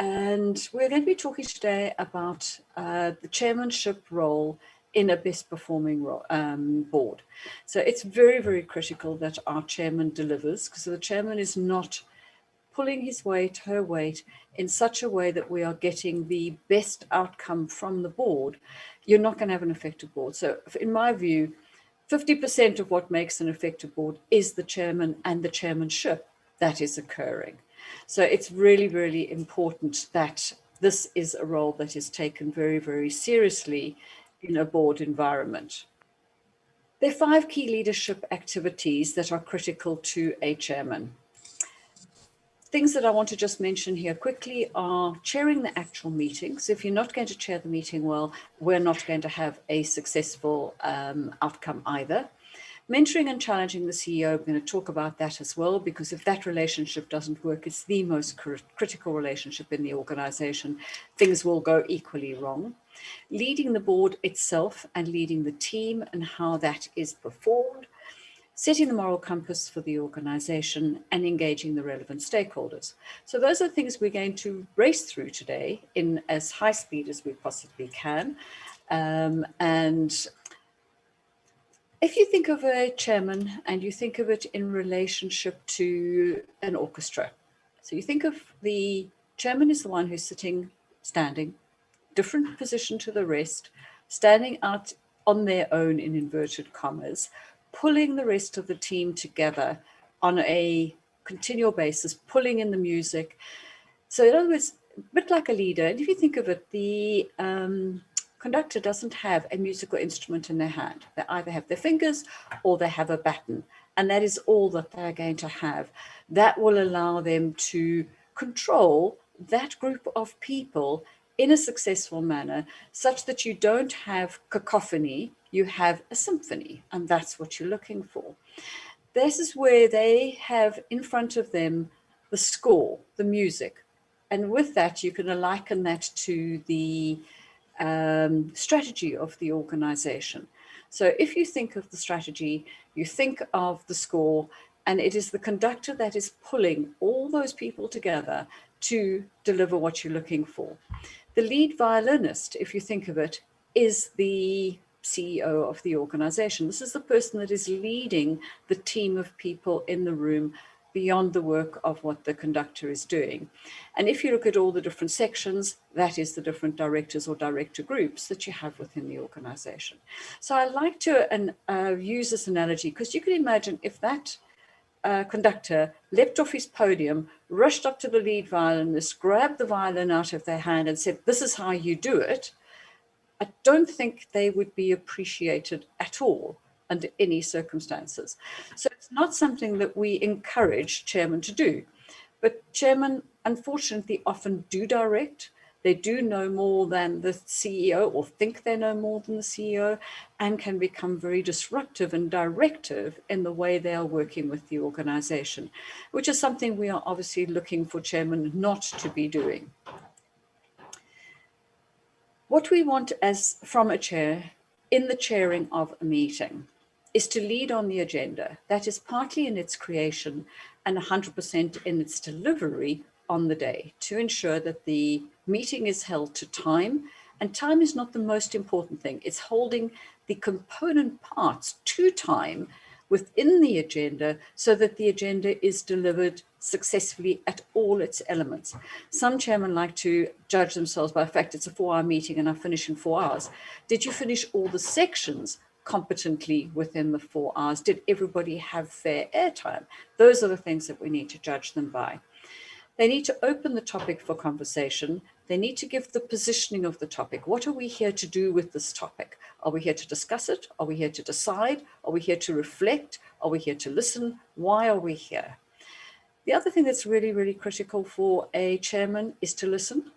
And we're going to be talking today about the chairmanship role in a best performing board. So it's very, very critical that our chairman delivers, because the chairman is not pulling his weight, her weight, in such a way that we are getting the best outcome from the board. You're not going to have an effective board. So in my view, 50% of what makes an effective board is the chairman and the chairmanship that is occurring. So it's really, really important that this is a role that is taken very, very seriously in a board environment. There are 5 key leadership activities that are critical to a chairman. Things that I want to just mention here quickly are chairing the actual meetings. If you're not going to chair the meeting well, we're not going to have a successful outcome either. Mentoring and challenging the CEO, I'm going to talk about that as well, because if that relationship doesn't work, it's the most critical relationship in the organization. Things will go equally wrong. Leading the board itself and leading the team and how that is performed. Setting the moral compass for the organization and engaging the relevant stakeholders. So those are things we're going to race through today in as high speed as we possibly can. And if you think of a chairman and you think of it in relationship to an orchestra, so you think of the chairman is the one who's standing, different position to the rest, standing out on their own in inverted commas, pulling the rest of the team together on a continual basis, pulling in the music. So in other words, a bit like a leader. And if you think of it, the conductor doesn't have a musical instrument in their hand. They either have their fingers or they have a baton. And that is all that they're going to have. That will allow them to control that group of people in a successful manner, such that you don't have cacophony, you have a symphony, and that's what you're looking for. This is where they have in front of them the score, the music. And with that, you can liken that to the strategy of the organization. So if you think of the strategy, you think of the score, and it is the conductor that is pulling all those people together to deliver what you're looking for. The lead violinist, if you think of it, is the CEO of the organization. This is the person that is leading the team of people in the room beyond the work of what the conductor is doing. And if you look at all the different sections, that is the different directors or director groups that you have within the organization. So I like to use this analogy because you can imagine if that conductor leapt off his podium, rushed up to the lead violinist, grabbed the violin out of their hand and said, "This is how you do it," I don't think they would be appreciated at all under any circumstances. So it's not something that we encourage chairmen to do. But chairmen, unfortunately, often do direct. They do know more than the CEO or think they know more than the CEO and can become very disruptive and directive in the way they are working with the organization, which is something we are obviously looking for chairmen not to be doing. What we want from a chair in the chairing of a meeting is to lead on the agenda. That is partly in its creation and 100% in its delivery on the day, to ensure that the meeting is held to time. And time is not the most important thing. It's holding the component parts to time within the agenda so that the agenda is delivered successfully at all its elements. Some chairmen like to judge themselves by the fact it's a 4-hour meeting and I finish in 4 hours. Did you finish all the sections competently within the 4 hours? Did everybody have fair airtime? Those are the things that we need to judge them by. They need to open the topic for conversation. They need to give the positioning of the topic. What are we here to do with this topic? Are we here to discuss it? Are we here to decide? Are we here to reflect? Are we here to listen? Why are we here? The other thing that's really, really critical for a chairman is to listen.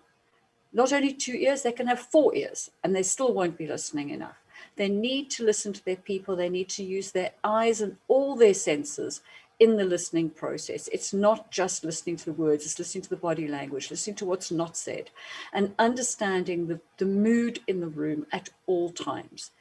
Not only 2 ears, they can have 4 ears and they still won't be listening enough. They need to listen to their people. They need to use their eyes and all their senses in the listening process. It's not just listening to the words, it's listening to the body language, listening to what's not said, and understanding the mood in the room at all times.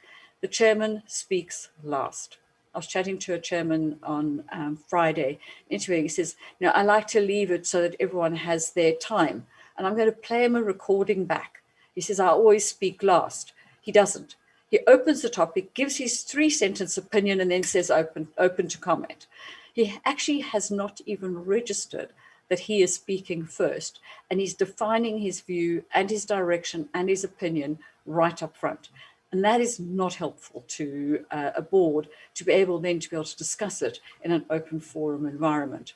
The chairman speaks last. I was chatting to a chairman on Friday, interviewing. He says, I like to leave it so that everyone has their time. and I'm going to play him a recording back. He says, I always speak last. He doesn't. He opens the topic, gives his 3-sentence opinion, and then says open to comment. He actually has not even registered that he is speaking first, and he's defining his view and his direction and his opinion right up front. And that is not helpful to a board to be able to discuss it in an open forum environment.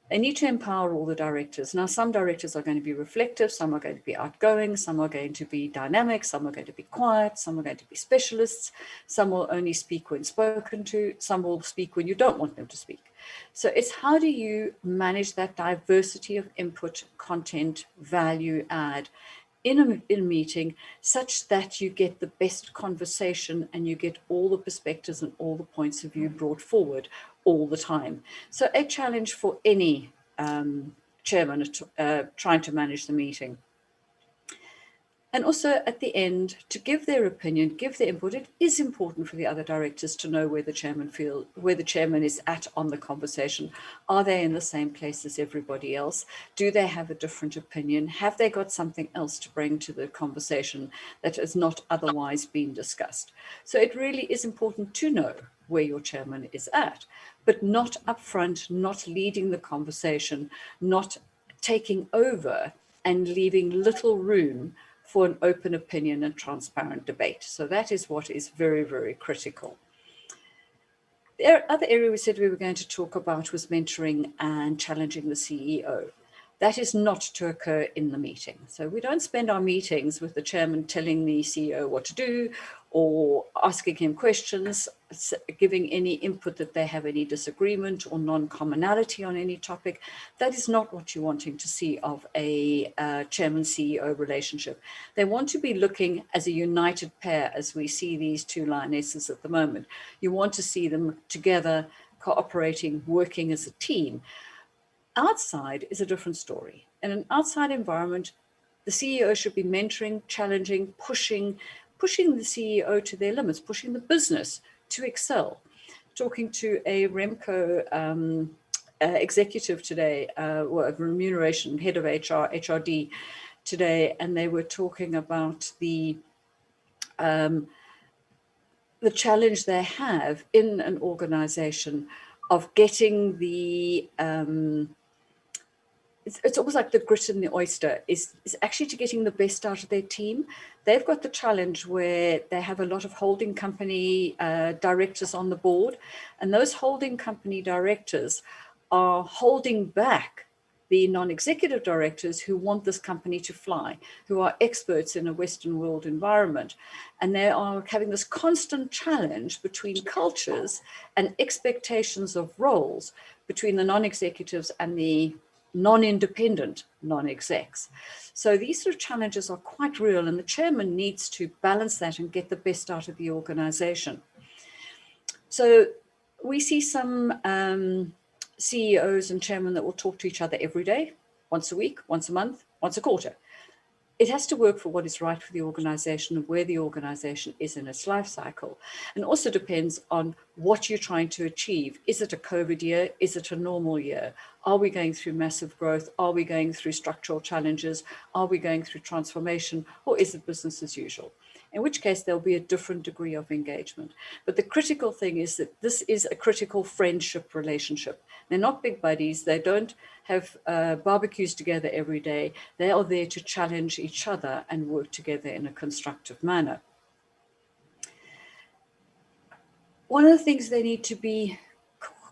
They need to empower all the directors. Now, some directors are going to be reflective, some are going to be outgoing, some are going to be dynamic, some are going to be quiet, some are going to be specialists, some will only speak when spoken to, some will speak when you don't want them to speak. So it's how do you manage that diversity of input, content, value add in a meeting such that you get the best conversation and you get all the perspectives and all the points of view brought forward all the time. So a challenge for any chairman trying to manage the meeting. And also at the end, to give their opinion, give their input. It is important for the other directors to know where the chairman is at on the conversation. Are they in the same place as everybody else? Do they have a different opinion? Have they got something else to bring to the conversation that has not otherwise been discussed? So it really is important to know where your chairman is at, but not upfront, not leading the conversation, not taking over and leaving little room for an open opinion and transparent debate. So that is what is very, very critical. The other area we said we were going to talk about was mentoring and challenging the CEO. That is not to occur in the meeting. So we don't spend our meetings with the chairman telling the CEO what to do or asking him questions, giving any input that they have any disagreement or non-commonality on any topic. That is not what you're wanting to see of a chairman-CEO relationship. They want to be looking as a united pair as we see these two lionesses at the moment. You want to see them together, cooperating, working as a team. Outside is a different story. In an outside environment, the CEO should be mentoring, challenging, pushing the CEO to their limits, pushing the business to excel. Talking to a Remco executive today, remuneration, head of HR, HRD today, and they were talking about the challenge they have in an organization of getting the it's almost like the grit in the oyster is actually to getting the best out of their team. They've got the challenge where they have a lot of holding company directors on the board, and those holding company directors are holding back the non-executive directors who want this company to fly, who are experts in a Western world environment. And they are having this constant challenge between cultures and expectations of roles between the non-executives and the non-independent non-execs. So these sort of challenges are quite real, and the chairman needs to balance that and get the best out of the organization. So we see some CEOs and chairmen that will talk to each other every day, once a week, once a month, once a quarter. It has to work for what is right for the organization and where the organization is in its life cycle. And also depends on what you're trying to achieve. Is it a COVID year? Is it a normal year? Are we going through massive growth? Are we going through structural challenges? Are we going through transformation? Or is it business as usual? In which case there'll be a different degree of engagement. But the critical thing is that this is a critical friendship relationship. They're not big buddies. They don't have barbecues together every day. They are there to challenge each other and work together in a constructive manner. One of the things they need to be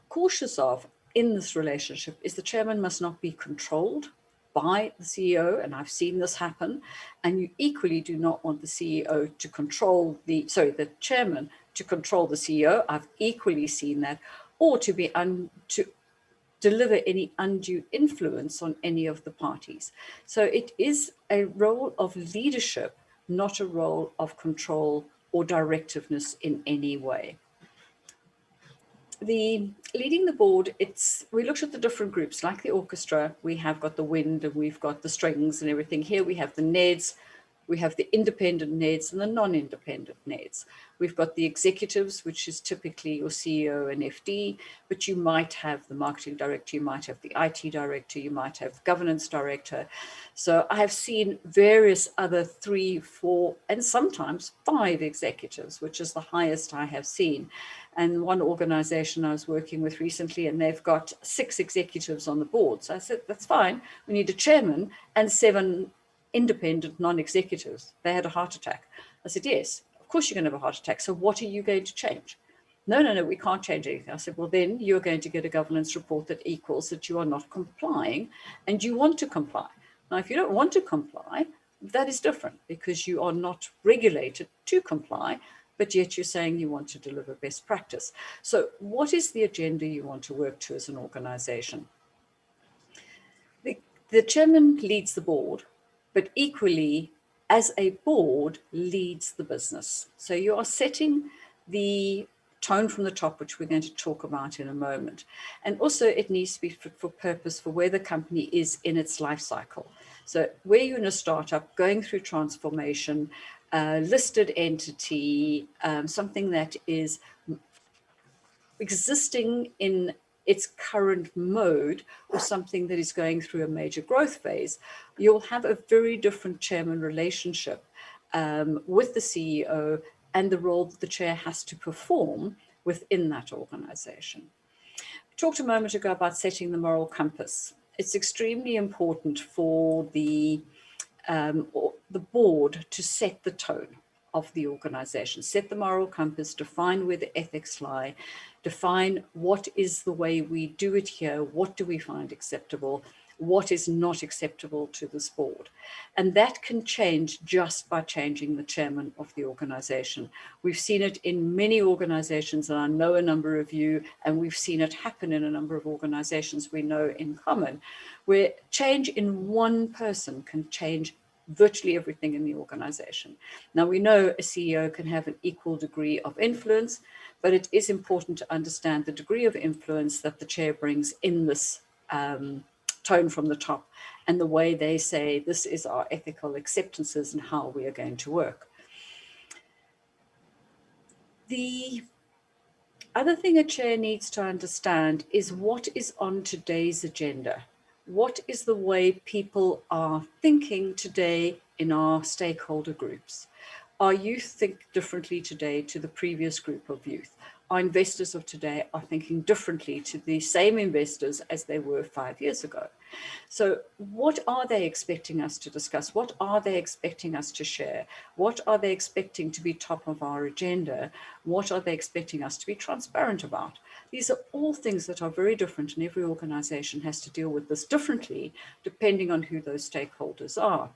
cautious of in this relationship is the chairman must not be controlled by the CEO, and I've seen this happen, and you equally do not want the CEO to control the chairman to control the CEO. I've equally seen that, or to deliver any undue influence on any of the parties. So it is a role of leadership, not a role of control or directiveness in any way. The leading the board, we looked at the different groups, like the orchestra. We have got the wind and we've got the strings and everything. Here we have the Neds, We have the independent NEDs and the non-independent NEDs. We've got the executives, which is typically your CEO and FD, but you might have the marketing director, you might have the IT director, you might have governance director. So I have seen various other 3, 4, and sometimes 5 executives, which is the highest I have seen. And one organization I was working with recently, and they've got 6 executives on the board. So I said, that's fine. We need a chairman and 7 independent non-executives. They had a heart attack. I said, yes, of course you're going to have a heart attack. So what are you going to change? No, we can't change anything. I said, well, then you're going to get a governance report that equals that you are not complying and you want to comply. Now, if you don't want to comply, that is different because you are not regulated to comply, but yet you're saying you want to deliver best practice. So what is the agenda you want to work to as an organization? The chairman leads the board, but equally, as a board, leads the business. So you are setting the tone from the top, which we're going to talk about in a moment. And also it needs to be fit for purpose for where the company is in its life cycle. So where you're in a startup, going through transformation, listed entity, something that is existing in its current mode, or something that is going through a major growth phase, you'll have a very different chairman relationship with the CEO and the role that the chair has to perform within that organization. We talked a moment ago about setting the moral compass. It's extremely important for the board to set the tone of the organization, set the moral compass, define where the ethics lie, define what is the way we do it here, what do we find acceptable, what is not acceptable to this board. And that can change just by changing the chairman of the organization. We've seen it in many organizations, and I know a number of you, and we've seen it happen in a number of organizations we know in common, where change in one person can change virtually everything in the organization. Now, we know a CEO can have an equal degree of influence, but it is important to understand the degree of influence that the chair brings in this tone from the top and the way they say, this is our ethical acceptances and how we are going to work. The other thing a chair needs to understand is what is on today's agenda. What is the way people are thinking today in our stakeholder groups? Our youth think differently today to the previous group of youth. Our investors of today are thinking differently to the same investors as they were 5 years ago. So what are they expecting us to discuss? What are they expecting us to share? What are they expecting to be top of our agenda? What are they expecting us to be transparent about? These are all things that are very different, and every organization has to deal with this differently depending on who those stakeholders are.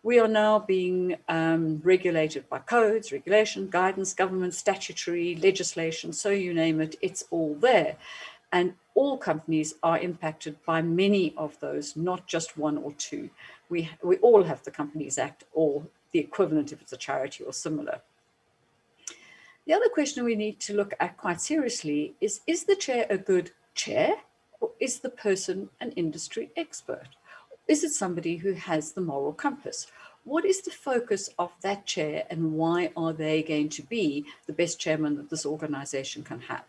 We are now being regulated by codes, regulation, guidance, government, statutory, legislation, so you name it, it's all there. And all companies are impacted by many of those, not just one or two. We all have the Companies Act or the equivalent if it's a charity or similar. The other question we need to look at quite seriously is the chair a good chair, or is the person an industry expert? Is it somebody who has the moral compass? What is the focus of that chair, and why are they going to be the best chairman that this organization can have?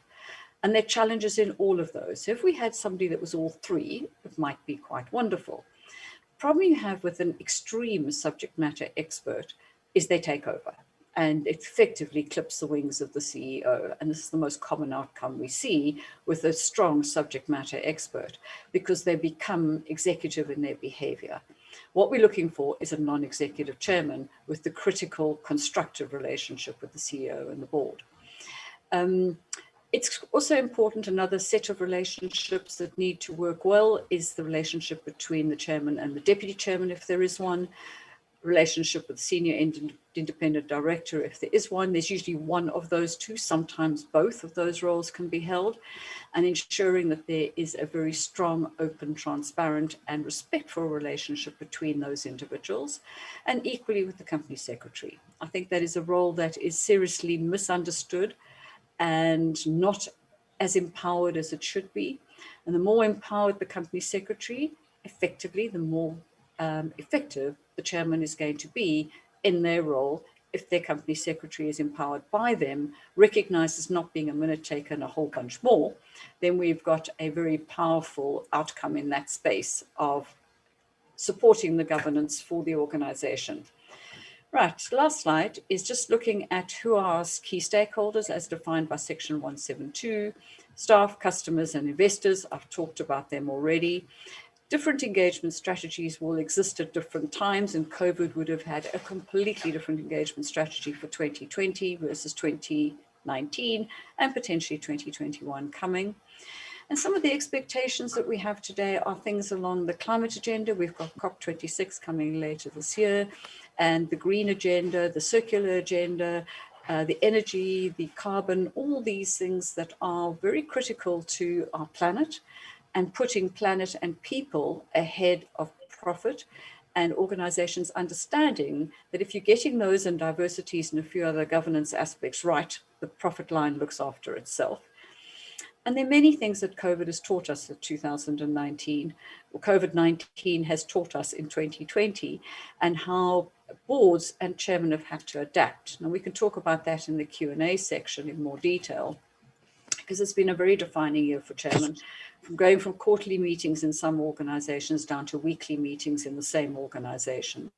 And there are challenges in all of those. So if we had somebody that was all 3, it might be quite wonderful. The problem you have with an extreme subject matter expert is they take over, and it effectively clips the wings of the CEO. And this is the most common outcome we see with a strong subject matter expert, because they become executive in their behavior. What we're looking for is a non-executive chairman with the critical, constructive relationship with the CEO and the board. It's also important, another set of relationships that need to work well is the relationship between the chairman and the deputy chairman, if there is one, relationship with senior independent director, if there is one. There's usually one of those two, sometimes both of those roles can be held, and ensuring that there is a very strong, open, transparent and respectful relationship between those individuals, and equally with the company secretary. I think that is a role that is seriously misunderstood and not as empowered as it should be. And the more empowered the company secretary, effectively, the more effective the chairman is going to be in their role, if their company secretary is empowered by them, recognizes not being a minute taker and a whole bunch more, then we've got a very powerful outcome in that space of supporting the governance for the organization. Right, last slide is just looking at who are our key stakeholders as defined by Section 172, staff, customers, and investors. I've talked about them already. Different engagement strategies will exist at different times, and COVID would have had a completely different engagement strategy for 2020 versus 2019 and potentially 2021 coming. And some of the expectations that we have today are things along the climate agenda. We've got COP26 coming later this year, and the green agenda, the circular agenda, the energy, the carbon, all these things that are very critical to our planet, and putting planet and people ahead of profit, and organizations understanding that if you're getting those and diversities and a few other governance aspects right, the profit line looks after itself. And there are many things that COVID has taught us in 2019, or COVID-19 has taught us in 2020, and how boards and chairmen have had to adapt. Now, we can talk about that in the Q&A section in more detail, because it's been a very defining year for chairmen, from going from quarterly meetings in some organizations down to weekly meetings in the same organization.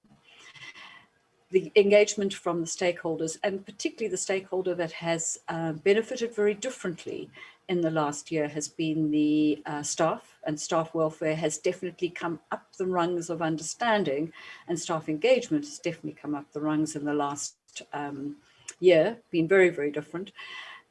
The engagement from the stakeholders, and particularly the stakeholder that has benefited very differently in the last year, has been the staff, and staff welfare has definitely come up the rungs of understanding, and staff engagement has definitely come up the rungs in the last year, been very, very different.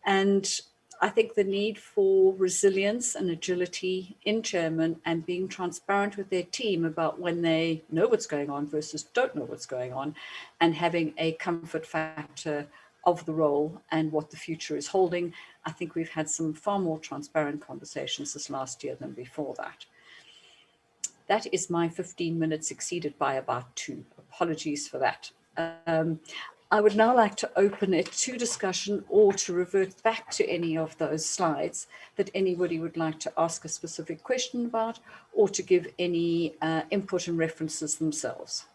And I think the need for resilience and agility in chairman, and being transparent with their team about when they know what's going on versus don't know what's going on, and having a comfort factor of the role and what the future is holding. I think we've had some far more transparent conversations this last year than before that. That is my 15 minutes exceeded by about 2. Apologies for that. I would now like to open it to discussion, or to revert back to any of those slides that anybody would like to ask a specific question about, or to give any input and references themselves.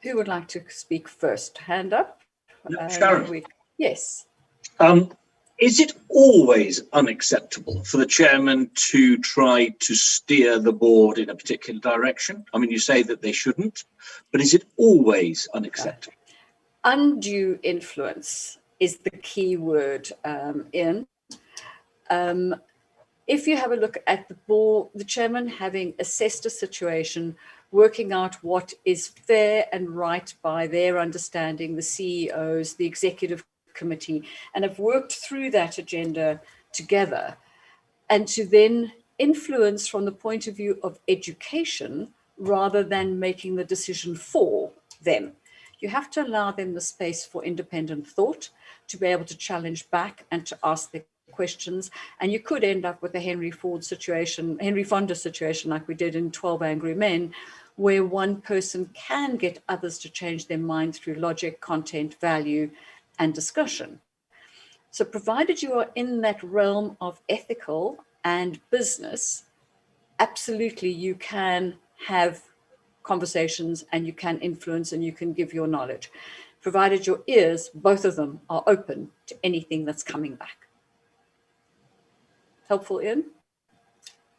Who would like to speak first? Hand up. Sharon. Yes. Is it always unacceptable for the chairman to try to steer the board in a particular direction? I mean, you say that they shouldn't, but is it always unacceptable? Undue influence is the key word, Ian. If you have a look at the board, the chairman having assessed a situation, working out what is fair and right by their understanding, the CEOs, the executive committee, and have worked through that agenda together, and to then influence from the point of view of education rather than making the decision for them. You have to allow them the space for independent thought, to be able to challenge back and to ask their questions. And you could end up with a Henry Fonda situation like we did in 12 Angry Men, where one person can get others to change their mind through logic, content, value, and discussion. So provided you are in that realm of ethical and business, absolutely you can have conversations, and you can influence, and you can give your knowledge, provided your ears, both of them, are open to anything that's coming back. Helpful, Ian?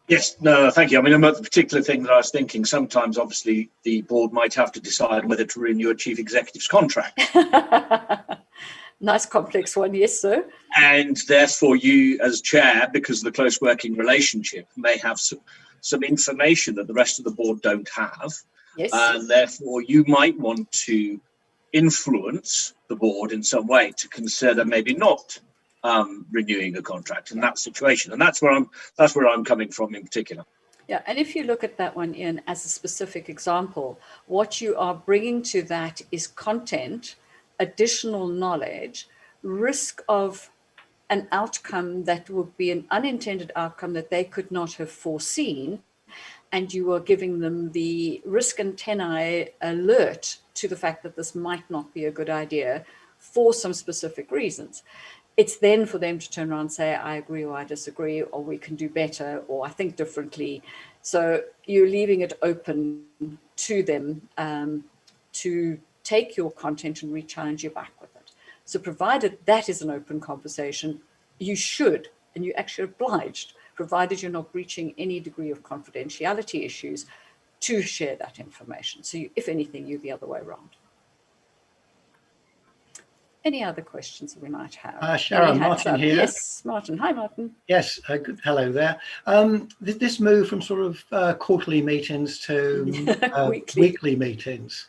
Yes, no, thank you. I mean, about the particular thing that I was thinking, sometimes obviously the board might have to decide whether to renew a chief executive's contract. Nice complex one, yes, sir. And therefore you as chair, because of the close working relationship, may have some information that the rest of the board don't have. Yes. And therefore you might want to influence the board in some way to consider maybe not renewing a contract in that situation. And that's where I'm coming from in particular. Yeah, and if you look at that one, Ian, as a specific example, what you are bringing to that is content, additional knowledge, risk of an outcome that would be an unintended outcome that they could not have foreseen, and you are giving them the risk antennae alert to the fact that this might not be a good idea for some specific reasons. It's then for them to turn around and say, I agree, or I disagree, or we can do better, or I think differently. So you're leaving it open to them to take your content and re-challenge you back with it. So provided that is an open conversation, you should, and you're actually obliged, provided you're not breaching any degree of confidentiality issues, to share that information. So if anything, you're the other way around. Any other questions we might have? Sharon, Martin here. Yes, Martin. Hi, Martin. Yes, good. Hello there. This move from sort of quarterly meetings to weekly meetings,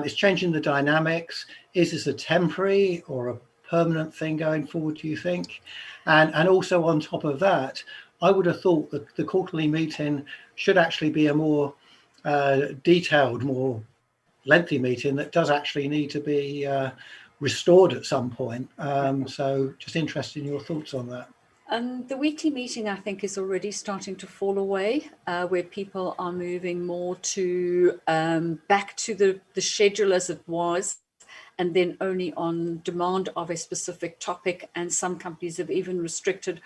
is changing the dynamics. Is this a temporary or a permanent thing going forward, do you think? And also on top of that, I would have thought that the quarterly meeting should actually be a more detailed, more lengthy meeting that does actually need to be restored at some point. So just interested in your thoughts on that. The weekly meeting, I think, is already starting to fall away, where people are moving more to back to the schedule as it was, and then only on demand of a specific topic. And some companies have even restricted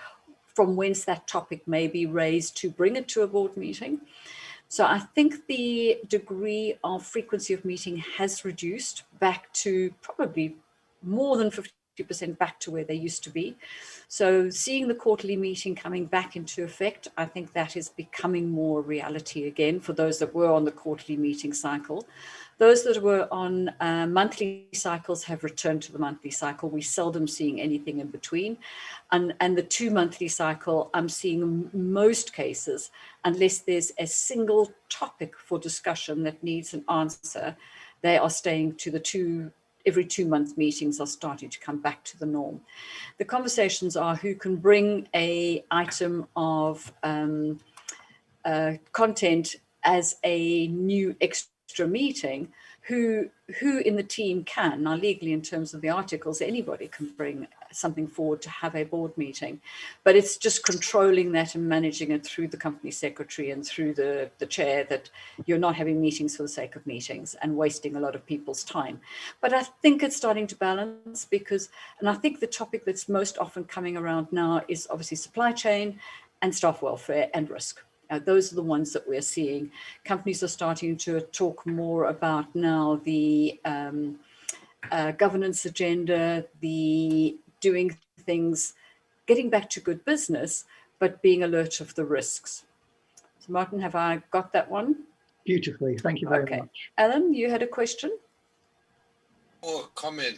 from whence that topic may be raised to bring it to a board meeting. So I think the degree of frequency of meeting has reduced back to probably more than 50% back to where they used to be. So seeing the quarterly meeting coming back into effect, I think that is becoming more reality again for those that were on the quarterly meeting cycle. Those that were on monthly cycles have returned to the monthly cycle. We're seldom seeing anything in between. And the 2 monthly cycle, I'm seeing in most cases, unless there's a single topic for discussion that needs an answer, they are staying to every 2 month meetings are starting to come back to the norm. The conversations are who can bring a item of content as a new extra meeting, who in the team can. Now legally, in terms of the articles, anybody can bring something forward to have a board meeting, but it's just controlling that and managing it through the company secretary and through the chair, that you're not having meetings for the sake of meetings and wasting a lot of people's time. But I think it's starting to balance, and I think the topic that's most often coming around now is obviously supply chain and staff welfare and risk. Those are the ones that we're seeing. Companies are starting to talk more about now the governance agenda, the doing things, getting back to good business, but being alert of the risks. So Martin, have I got that one? Beautifully, thank you very much. Alan, you had a question? Or a comment,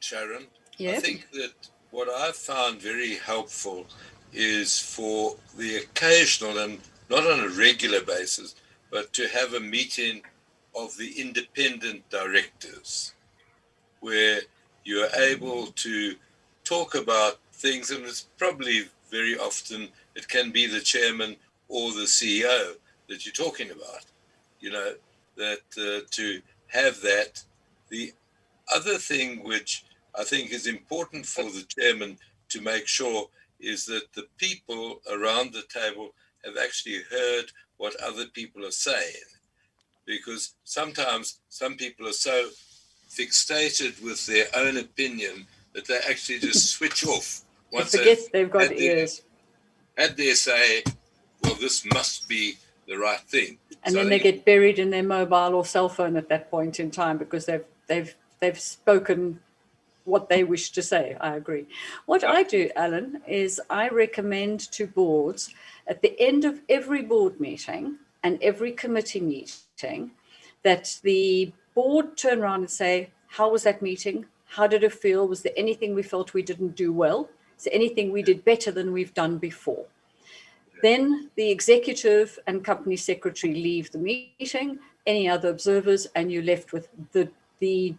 Sharon. Yeah. I think that what I've found very helpful is for the occasional, and not on a regular basis, but to have a meeting of the independent directors where you're able to talk about things, and it's probably very often it can be the chairman or the CEO that you're talking about, that to have that. The other thing which I think is important for the chairman to make sure is that the people around the table have actually heard what other people are saying, because sometimes some people are so fixated with their own opinion that they actually just switch off once they've got ears. Had their say, well, this must be the right thing, and so then they get buried in their mobile or cell phone at that point in time, because they've spoken what they wish to say. I agree. What I do, Alan, is I recommend to boards at the end of every board meeting and every committee meeting that the board turn around and say, how was that meeting? How did it feel? Was there anything we felt we didn't do well? Is there anything we did better than we've done before? Then the executive and company secretary leave the meeting, any other observers, and you're left with the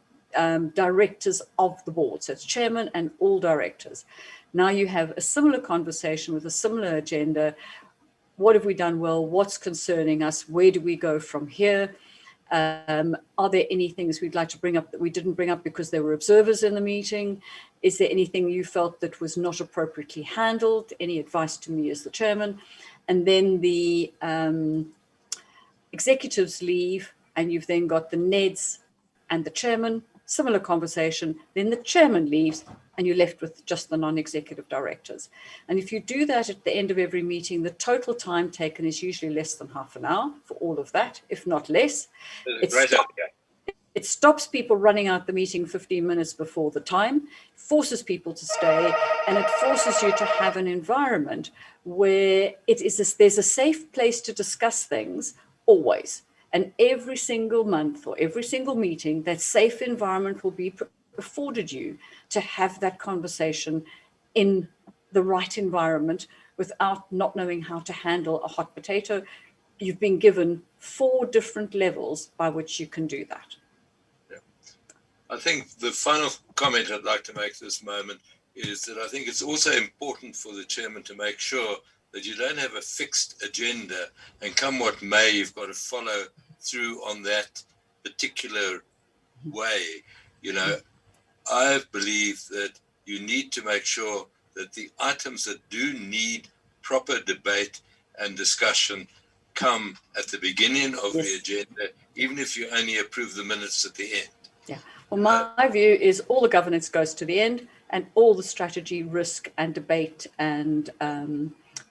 directors of the board. So it's chairman and all directors. Now you have a similar conversation with a similar agenda. What have we done well? What's concerning us? Where do we go from here? Are there any things we'd like to bring up that we didn't bring up because there were observers in the meeting? Is there anything you felt that was not appropriately handled? Any advice to me as the chairman? And then the executives leave, and you've then got the NEDs and the chairman, similar conversation, then the chairman leaves and you're left with just the non-executive directors. And if you do that at the end of every meeting, the total time taken is usually less than half an hour for all of that, if not less. It stops people running out the meeting 15 minutes before the time, forces people to stay, and it forces you to have an environment where there's a safe place to discuss things always. And every single month or every single meeting, that safe environment will be afforded you to have that conversation in the right environment without not knowing how to handle a hot potato. You've been given 4 different levels by which you can do that. I think the final comment I'd like to make at this moment is that I think it's also important for the chairman to make sure that you don't have a fixed agenda, and come what may, you've got to follow through on that particular way. You know, I believe that you need to make sure that the items that do need proper debate and discussion come at the beginning of the agenda, even if you only approve the minutes at the end. Yeah. Well, my view is all the governance goes to the end, and all the strategy, risk and debate and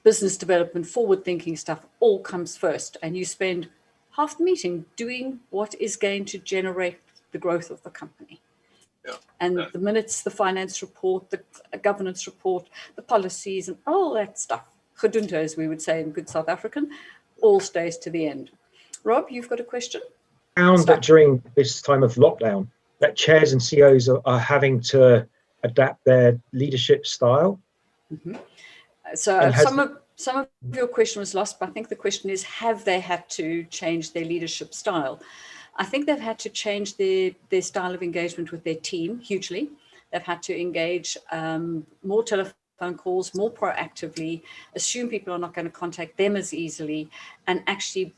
business development, forward-thinking stuff all comes first. And you spend half the meeting doing what is going to generate the growth of the company. Yeah. And the minutes, the finance report, the governance report, the policies and all that stuff, gedunte, as we would say in good South African, all stays to the end. Rob, you've got a question? Found that during this time of lockdown, that chairs and CEOs are having to adapt their leadership style. Mm-hmm. So some of your question was lost, but I think the question is, have they had to change their leadership style? I think they've had to change their style of engagement with their team hugely. They've had to engage more telephone calls, more proactively, assume people are not going to contact them as easily, and actually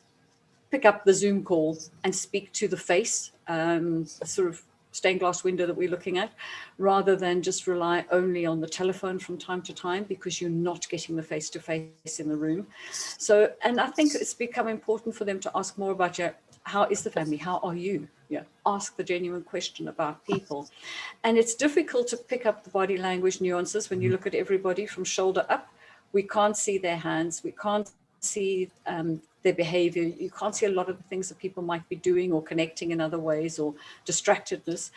pick up the Zoom call and speak to the face, sort of stained glass window that we're looking at, rather than just rely only on the telephone from time to time, because you're not getting the face-to-face in the room. So, and I think it's become important for them to ask more about how is the family? How are you? Yeah, ask the genuine question about people. And it's difficult to pick up the body language nuances when you look at everybody from shoulder up. We can't see their hands. We can't see their behavior. You can't see a lot of the things that people might be doing or connecting in other ways, or distractedness.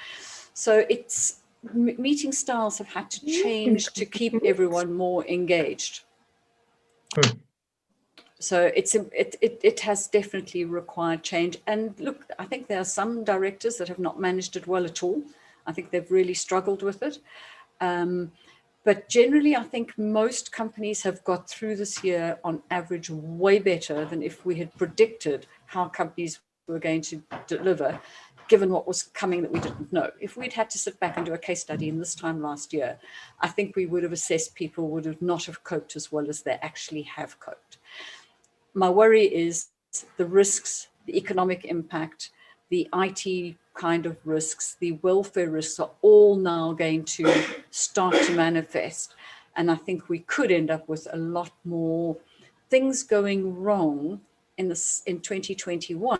So it's meeting styles have had to change to keep everyone more engaged. So it has definitely required change. And look, I think there are some directors that have not managed it well at all. I think they've really struggled with it. But generally, I think most companies have got through this year on average way better than if we had predicted how companies were going to deliver, given what was coming that we didn't know. If we'd had to sit back and do a case study in this time last year, I think we would have assessed people would have not have coped as well as they actually have coped. My worry is the risks, the economic impact, the IT kind of risks, the welfare risks are all now going to start to manifest. And I think we could end up with a lot more things going wrong in 2021,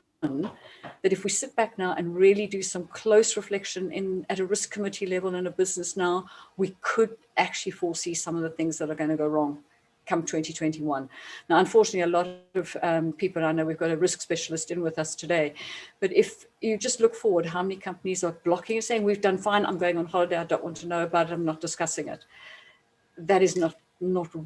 that if we sit back now and really do some close reflection at a risk committee level in a business now, we could actually foresee some of the things that are going to go wrong come 2021. Now, unfortunately, a lot of people, I know we've got a risk specialist in with us today, but if you just look forward, how many companies are blocking and saying, we've done fine, I'm going on holiday, I don't want to know about it, I'm not discussing it. That is not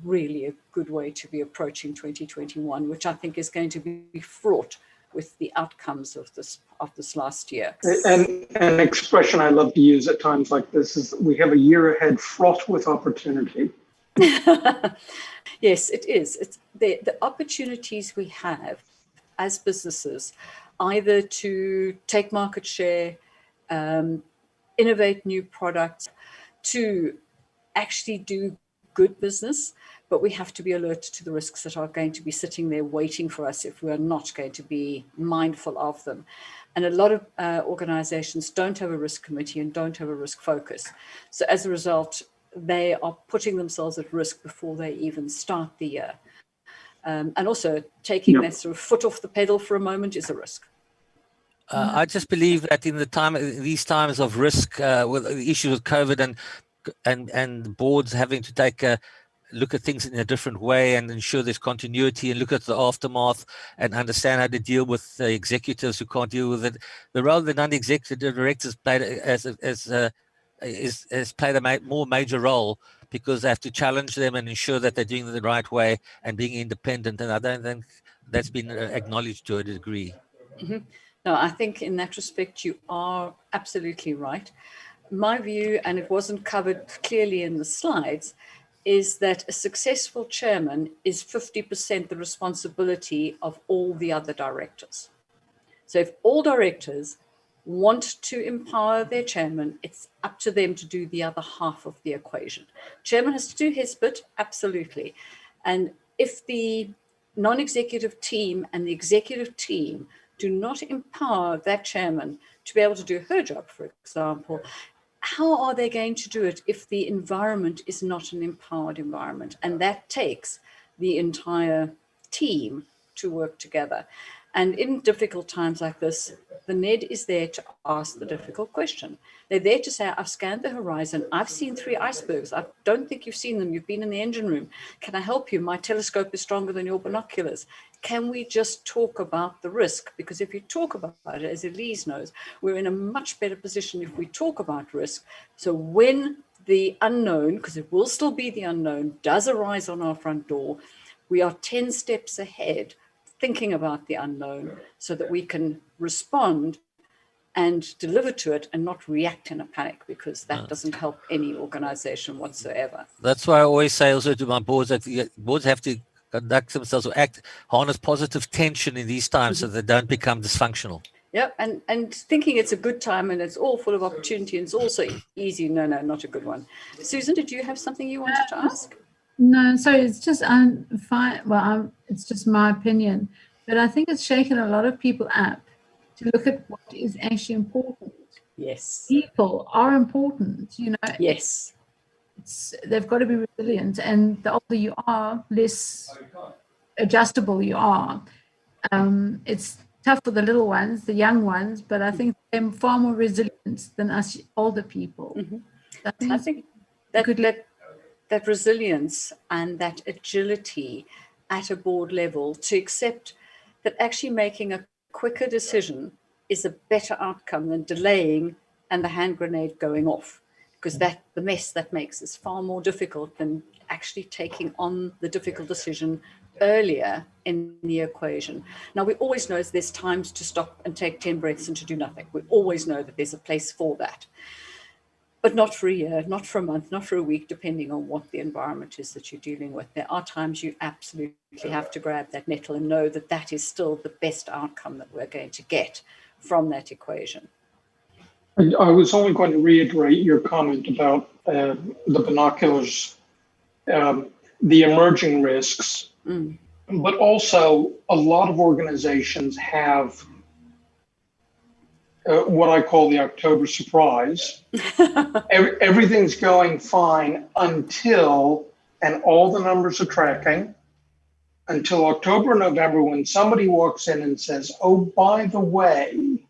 really a good way to be approaching 2021, which I think is going to be fraught with the outcomes of this last year. And an expression I love to use at times like this is, we have a year ahead fraught with opportunity. Yes, it is. It's the opportunities we have as businesses, either to take market share, innovate new products, to actually do good business, but we have to be alert to the risks that are going to be sitting there waiting for us if we are not going to be mindful of them. And a lot of organizations don't have a risk committee and don't have a risk focus. So as a result, they are putting themselves at risk before they even start the year. And also taking that sort of foot off the pedal for a moment is a risk. I just believe that in these times of risk, with the issues with COVID and boards having to take a look at things in a different way and ensure there's continuity and look at the aftermath and understand how to deal with the executives who can't deal with it. The role of the non-executive directors played has played a more major role, because they have to challenge them and ensure that they're doing it the right way and being independent. And I don't think that's been acknowledged to a degree. Mm-hmm. No, I think in that respect, you are absolutely right. My view, and it wasn't covered clearly in the slides, is that a successful chairman is 50% the responsibility of all the other directors. So if all directors want to empower their chairman, it's up to them to do the other half of the equation. Chairman has to do his bit, absolutely. And if the non-executive team and the executive team do not empower that chairman to be able to do her job, for example, how are they going to do it if the environment is not an empowered environment? And that takes the entire team to work together. And in difficult times like this, the NED is there to ask the difficult question. They're there to say, I've scanned the horizon. I've seen 3 icebergs. I don't think you've seen them. You've been in the engine room. Can I help you? My telescope is stronger than your binoculars. Can we just talk about the risk? Because if you talk about it, as Elise knows, we're in a much better position if we talk about risk. So when the unknown, because it will still be the unknown, does arise on our front door, we are 10 steps ahead thinking about the unknown so that we can respond and deliver to it and not react in a panic, because that doesn't help any organization whatsoever. That's why I always say also to my boards that boards have to conduct themselves or harness positive tension in these times so they don't become dysfunctional. Yep, and thinking it's a good time and it's all full of opportunity and it's also easy. No, not a good one. Susan, did you have something you wanted to ask? No, sorry, it's just fine. Well, it's just my opinion, but I think it's shaken a lot of people up to look at what is actually important. Yes. People are important, you know. Yes. They've got to be resilient, and the older you are, less adjustable you are. It's tough for the little ones, the young ones, but I think they're far more resilient than us older people. Mm-hmm. I think that resilience and that agility at a board level to accept that actually making a quicker decision is a better outcome than delaying and the hand grenade going off, because the mess that makes is far more difficult than actually taking on the difficult decision earlier in the equation. Now, we always know there's times to stop and take 10 breaths and to do nothing. We always know that there's a place for that. But not for a year, not for a month, not for a week, depending on what the environment is that you're dealing with. There are times you absolutely have to grab that nettle and know that that is still the best outcome that we're going to get from that equation. I was only going to reiterate your comment about the binoculars, the emerging risks, but also a lot of organizations have what I call the October surprise. Everything's going fine until, and all the numbers are tracking, until October, November, when somebody walks in and says, oh, by the way.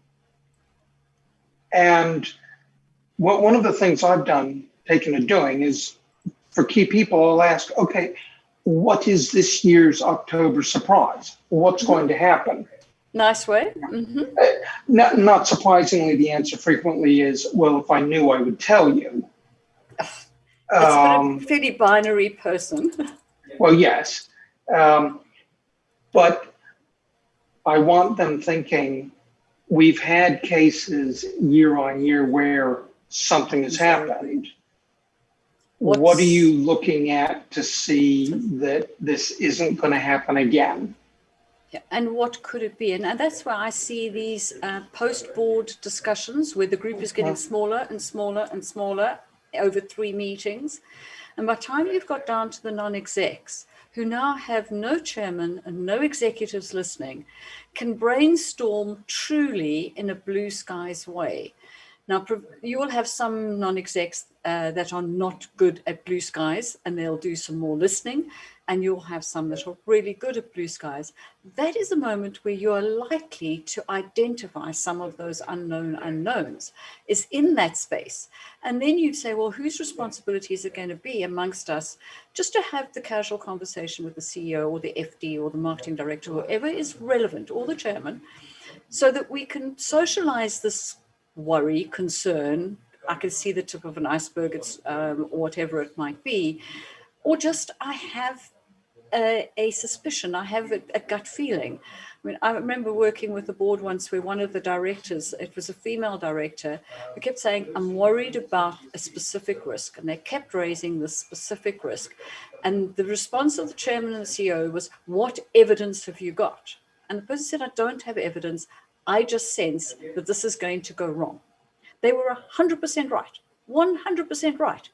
And one of the things I've taken to doing is, for key people, I'll ask, okay, what is this year's October surprise? What's going to happen? Nice way. Mm-hmm. Not surprisingly, the answer frequently is, well, if I knew, I would tell you. It's a fairly binary person. Well, yes. But I want them thinking, we've had cases year on year where something has happened. What are you looking at to see that this isn't going to happen again? Yeah, and what could it be? And that's where I see these post-board discussions where the group is getting smaller and smaller and smaller over 3 meetings. And by the time you've got down to the non-execs, who now have no chairman and no executives listening, can brainstorm truly in a blue skies way. Now, you will have some non-execs that are not good at blue skies, and they'll do some more listening. and you'll have some that are really good at blue skies. That is a moment where you are likely to identify some of those unknown unknowns is in that space. And then you say, well, whose responsibility is it going to be amongst us just to have the casual conversation with the CEO or the FD or the marketing director, whoever is relevant, or the chairman, so that we can socialize this worry, concern. I can see the tip of an iceberg, it's or whatever it might be, or just I have a suspicion, I have a gut feeling. I mean, I remember working with the board once where one of the directors, it was a female director, who kept saying, I'm worried about a specific risk. And they kept raising this specific risk. And the response of the chairman and the CEO was, what evidence have you got? And the person said, I don't have evidence. I just sense that this is going to go wrong. They were 100% right, 100% right.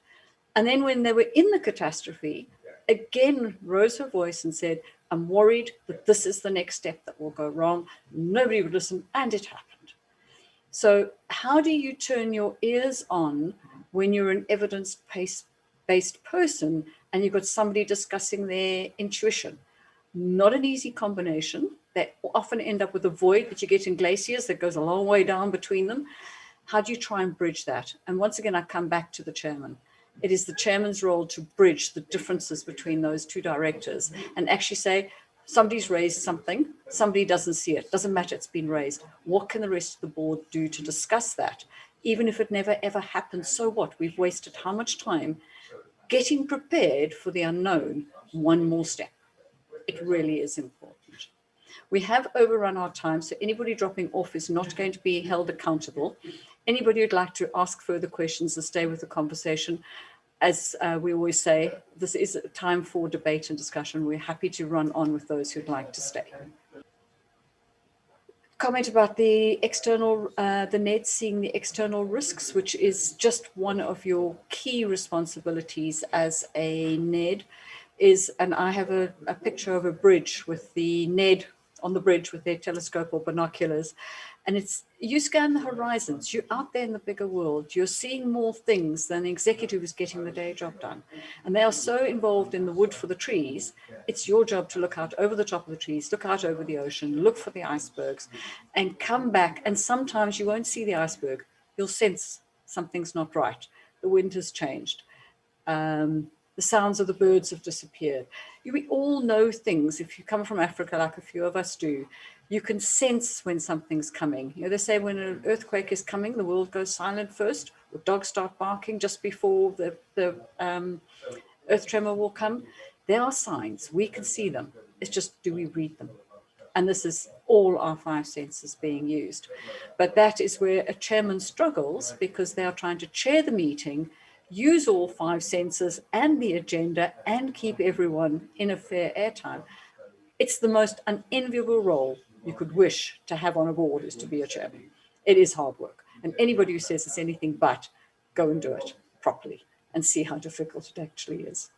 And then when they were in the catastrophe, again rose her voice and said, I'm worried that this is the next step that will go wrong. Nobody would listen, and it happened. So how do you turn your ears on when you're an evidence-based person and you've got somebody discussing their intuition? Not an easy combination. They often end up with a void that you get in glaciers that goes a long way down between them. How do you try and bridge that? And once again, I come back to the chairman. It is the chairman's role to bridge the differences between those two directors and actually say, somebody's raised something, somebody doesn't see it, doesn't matter, it's been raised. What can the rest of the board do to discuss that? Even if it never ever happens, so what? We've wasted how much time getting prepared for the unknown, one more step. It really is important. We have overrun our time, so anybody dropping off is not going to be held accountable. Anybody who'd like to ask further questions or stay with the conversation, as we always say, this is a time for debate and discussion. We're happy to run on with those who'd like to stay. Comment about the external, the NED seeing the external risks, which is just one of your key responsibilities as a NED, is, and I have a picture of a bridge with the NED on the bridge with their telescope or binoculars. And it's, you scan the horizons, you're out there in the bigger world, you're seeing more things than the executive who's getting the day job done. And they are so involved in the wood for the trees, it's your job to look out over the top of the trees, look out over the ocean, look for the icebergs, and come back. And sometimes you won't see the iceberg, you'll sense something's not right. The wind has changed. The sounds of the birds have disappeared. We all know things. If you come from Africa, like a few of us do, you can sense when something's coming. You know, they say when an earthquake is coming, the world goes silent first, or dogs start barking just before the earth tremor will come. There are signs. We can see them. It's just, do we read them? And this is all our five senses being used. But that is where a chairman struggles, because they are trying to chair the meeting, use all five senses and the agenda, and keep everyone in a fair airtime. It's the most unenviable role you could wish to have on a board, is to be a chairman. It is hard work. And anybody who says it's anything but, go and do it properly and see how difficult it actually is.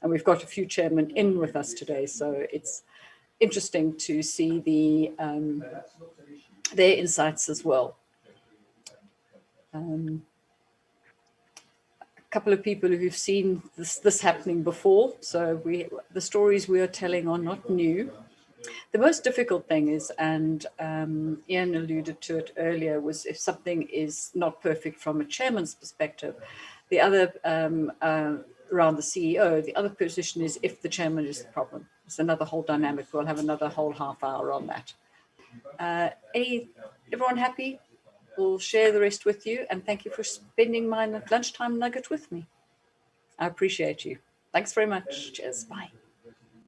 And we've got a few chairmen in with us today, so it's interesting to see their insights as well. Couple of people who've seen this happening before. So the stories we are telling are not new. The most difficult thing is, and Ian alluded to it earlier, was if something is not perfect from a chairman's perspective, the other around the CEO, the other position is if the chairman is the problem. It's another whole dynamic. We'll have another whole half hour on that. Everyone happy? We'll share the rest with you, and thank you for spending my lunchtime nugget with me. I appreciate you. Thanks very much. Cheers. Bye.